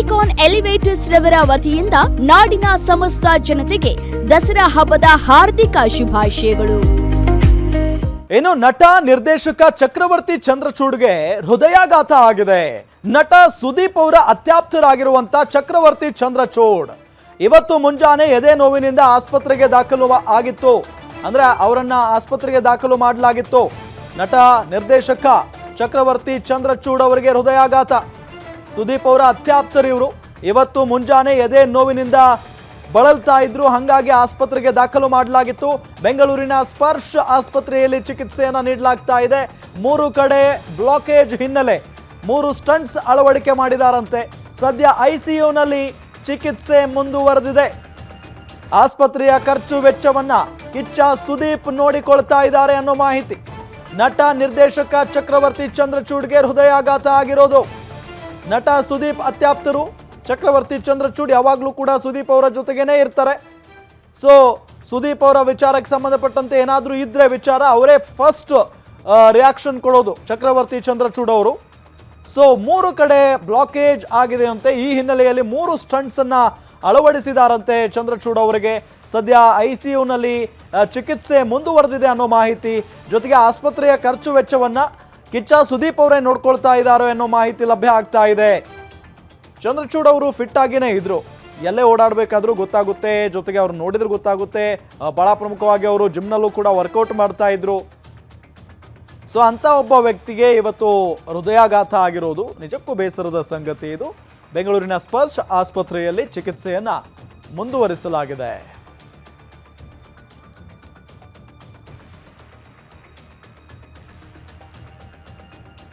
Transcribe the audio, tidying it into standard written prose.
Icon elevators ರವರ ವತಿಯಿಂದ ನಾಡಿನ ಸಮಸ್ತ ಜನತೆಗೆ ದಸರಾ ಹಬ್ಬದ ಹಾರ್ದಿಕ ಶುಭಾಶಯಗಳು. ಇನ್ನು ನಟ ನಿರ್ದೇಶಕ ಚಕ್ರವರ್ತಿ ಚಂದ್ರಚೂಡ್ಗೆ ಹೃದಯಾಘಾತ ಆಗಿದೆ. ನಟ ಸುದೀಪ್ ಅವರ ಅತ್ಯಾಪ್ತರಾಗಿರುವಂತ ಚಕ್ರವರ್ತಿ ಚಂದ್ರಚೂಡ್ ಇವತ್ತು ಮುಂಜಾನೆ ಎದೆ ನೋವಿನಿಂದ ಆಸ್ಪತ್ರೆಗೆ ದಾಖಲು ಆಗಿತ್ತು. ಅಂದ್ರೆ ಅವರನ್ನ ಆಸ್ಪತ್ರೆಗೆ ದಾಖಲು ಮಾಡಲಾಗಿತ್ತು. ನಟ ನಿರ್ದೇಶಕ ಚಕ್ರವರ್ತಿ ಚಂದ್ರಚೂಡ್ ಅವರಿಗೆ ಹೃದಯಾಘಾತ. ಸುದೀಪ್ ಅವರ ಅತ್ಯಾಪ್ತರು ಇವರು. ಇವತ್ತು ಮುಂಜಾನೆ ಎದೆ ನೋವಿನಿಂದ ಬಳಲ್ತಾ ಇದ್ರು, ಹಾಗಾಗಿ ಆಸ್ಪತ್ರೆಗೆ ದಾಖಲು ಮಾಡಲಾಗಿತ್ತು. ಬೆಂಗಳೂರಿನ ಸ್ಪರ್ಶ್ ಆಸ್ಪತ್ರೆಯಲ್ಲಿ ಚಿಕಿತ್ಸೆಯನ್ನು ನೀಡಲಾಗ್ತಾ ಇದೆ. 3 ಕಡೆ ಬ್ಲಾಕೇಜ್ ಹಿನ್ನೆಲೆ 3 ಸ್ಟಂಟ್ಸ್ ಅಳವಡಿಕೆ ಮಾಡಿದಾರಂತೆ. ಸದ್ಯ ಐಸಿಯುನಲ್ಲಿ ಚಿಕಿತ್ಸೆ ಮುಂದುವರೆದಿದೆ. ಆಸ್ಪತ್ರೆಯ ಖರ್ಚು ವೆಚ್ಚವನ್ನ ಕಿಚ್ಚ ಸುದೀಪ್ ನೋಡಿಕೊಳ್ತಾ ಇದ್ದಾರೆ ಅನ್ನೋ ಮಾಹಿತಿ. ನಟ ನಿರ್ದೇಶಕ ಚಕ್ರವರ್ತಿ ಚಂದ್ರಚೂಡ್ಗೆ ಹೃದಯಾಘಾತ ಆಗಿರೋದು. ನಟ ಸುದೀಪ್ ಅತ್ಯಾಪ್ತರು. ಚಕ್ರವರ್ತಿ ಚಂದ್ರಚೂಡ್ ಯಾವಾಗಲೂ ಕೂಡ ಸುದೀಪ್ ಅವರ ಜೊತೆಗೇನೆ ಇರ್ತಾರೆ. ಸೊ ಸುದೀಪ್ ಅವರ ವಿಚಾರಕ್ಕೆ ಸಂಬಂಧಪಟ್ಟಂತೆ ಏನಾದರೂ ಇದ್ರೆ ವಿಚಾರ ಅವರೇ ಫಸ್ಟ್ ರಿಯಾಕ್ಷನ್ ಕೊಡೋದು ಚಕ್ರವರ್ತಿ ಚಂದ್ರಚೂಡ್ ಅವರು. ಸೊ 3 ಕಡೆ ಬ್ಲಾಕೇಜ್ ಆಗಿದೆ ಅಂತೆ. ಈ ಹಿನ್ನೆಲೆಯಲ್ಲಿ 3 ಸ್ಟಂಟ್ಸ್ ಅನ್ನ ಅಳವಡಿಸಿದಾರಂತೆ ಚಂದ್ರಚೂಡ್ ಅವರಿಗೆ. ಸದ್ಯ ಐಸಿಯುನಲ್ಲಿ ಚಿಕಿತ್ಸೆ ಮುಂದುವರೆದಿದೆ ಅನ್ನೋ ಮಾಹಿತಿ. ಜೊತೆಗೆ ಆಸ್ಪತ್ರೆಯ ಖರ್ಚು ವೆಚ್ಚವನ್ನ ಕಿಚ್ಚ ಸುದೀಪ್ ಅವರೇ ನೋಡ್ಕೊಳ್ತಾ ಇದ್ದಾರೆ ಅನ್ನೋ ಮಾಹಿತಿ ಲಭ್ಯ ಆಗ್ತಾ ಇದೆ. ಚಂದ್ರಚೂಡ್ ಅವರು ಫಿಟ್ ಆಗಿನೇ ಇದ್ರು. ಎಲ್ಲೇ ಓಡಾಡಬೇಕಾದ್ರೂ ಗೊತ್ತಾಗುತ್ತೆ, ಜೊತೆಗೆ ಅವ್ರು ನೋಡಿದ್ರು ಗೊತ್ತಾಗುತ್ತೆ. ಬಹಳ ಪ್ರಮುಖವಾಗಿ ಅವರು ಜಿಮ್ನಲ್ಲೂ ಕೂಡ ವರ್ಕೌಟ್ ಮಾಡ್ತಾ ಇದ್ರು. ಸೊ ಅಂತ ಒಬ್ಬ ವ್ಯಕ್ತಿಗೆ ಇವತ್ತು ಹೃದಯಾಘಾತ ಆಗಿರೋದು ನಿಜಕ್ಕೂ ಬೇಸರದ ಸಂಗತಿ. ಇದು ಬೆಂಗಳೂರಿನ ಸ್ಪರ್ಶ್ ಆಸ್ಪತ್ರೆಯಲ್ಲಿ ಚಿಕಿತ್ಸೆಯನ್ನ ಮುಂದುವರಿಸಲಾಗಿದೆ.